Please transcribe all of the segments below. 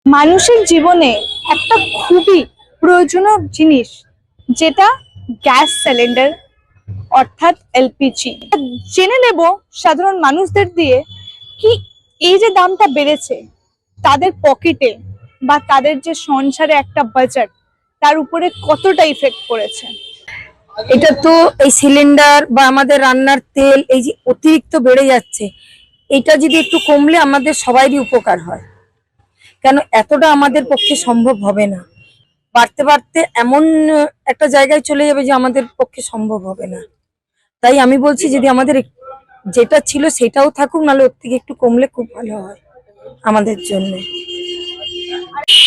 মানুষের জীবনে একটা খুবই প্রয়োজনীয় জিনিস, যেটা গ্যাস সিলিন্ডার অর্থাৎ এলপিজি। জেনে নেব সাধারণ মানুষদের দিয়ে কি এই যে দামটা বেড়েছে তাদের পকেটে বা তাদের যে সংসারে একটা বাজেট, তার উপরে কতটা ইফেক্ট পড়েছে। এটা তো এই সিলিন্ডার বা আমাদের রান্নার তেল এই যে অতিরিক্ত বেড়ে যাচ্ছে, এটা যদি একটু কমলে আমাদের সবারই উপকার হয়। কেন এতটা আমাদের পক্ষে সম্ভব হবে না, বাড়তে বাড়তে এমন একটা জায়গায় চলে যাবে যে আমাদের পক্ষে সম্ভব হবে না। তাই আমি বলছি যদি আমাদের যেটা ছিল সেটাও থাকুক, নাহলে ওর থেকে একটু কমলে খুব ভালো হয় আমাদের জন্য।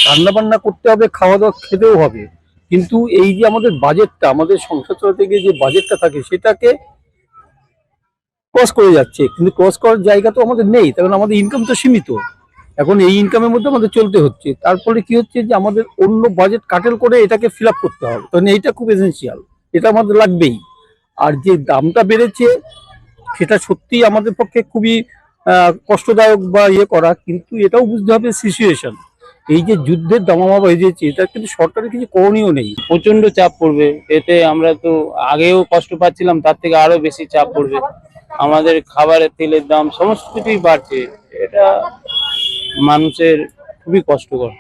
রান্না বান্না করতে হবে, খাওয়া দাওয়া খেতেও হবে, কিন্তু এই যে আমাদের বাজেটটা, আমাদের সংসার চালাতে গিয়ে যে বাজেটটা থাকে সেটাকে ক্রস করে যাচ্ছে। কিন্তু ক্রস করার জায়গা তো আমাদের নেই, কারণ আমাদের ইনকাম তো সীমিত। এখন এই ইনকামের মধ্যে আমাদের চলতে হচ্ছে, তারপরে কি হচ্ছে যে আমাদের অন্য বাজেট কাটেল করে এটাকে ফিল আপ করতে হবে, কারণ এইটা খুব এসেন্সিয়াল, এটা আমাদের লাগবেই। আর যে দামটা বেড়েছে সেটা সত্যি আমাদের পক্ষে খুবই কষ্টদায়ক বা ইয়ে করা, কিন্তু এটাও বুঝতে হবে সিচুয়েশন। এই যে যুদ্ধের দামামা হয়ে যাচ্ছে, এটা কিন্তু সরকারের কিছু করণীয় নেই। প্রচন্ড চাপ পড়বে এতে। আমরা তো আগেও কষ্ট পাচ্ছিলাম, তার থেকে আরো বেশি চাপ পড়বে। আমাদের খাবারের তেলের দাম সমস্ত কিছুই বাড়ছে, এটা মানুষের খুবই কষ্টকর।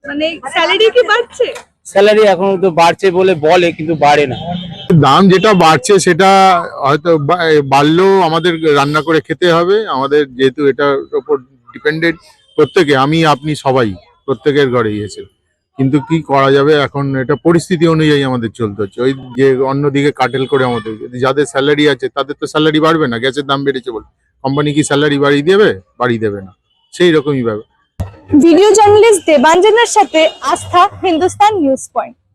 মানে স্যালারি কি বাড়ছে? স্যালারি এখনো তো বাড়ছে বলে কিন্তু বাড়ে না। দাম যেটা বাড়ছে সেটা হয়তো বাড়লেও আমাদের রান্না করে খেতে হবে। আমাদের যেহেতু এটার উপর ডিপেন্ডেন্ট প্রত্যেকে, আমি আপনি সবাই, প্রত্যেকের ঘরেই এসে, কিন্তু কি করা যাবে এখন, এটা পরিস্থিতি অনুযায়ী আমাদের চলতে হচ্ছে। ওই যে অন্যদিকে কাটেল করে আমাদের, যাদের স্যালারি আছে তাদের তো স্যালারি বাড়বে না, গ্যাসের দাম বেড়েছে বলে কোম্পানি কি স্যালারি বাড়িয়ে দেবে? বাড়িয়ে দেবে না, সেই রকমই ব্যাপার। ভিডিও জার্নালিস্ট দেবাঞ্জনের সাথে আস্থা, হিন্দুস্তান নিউজ পয়েন্ট।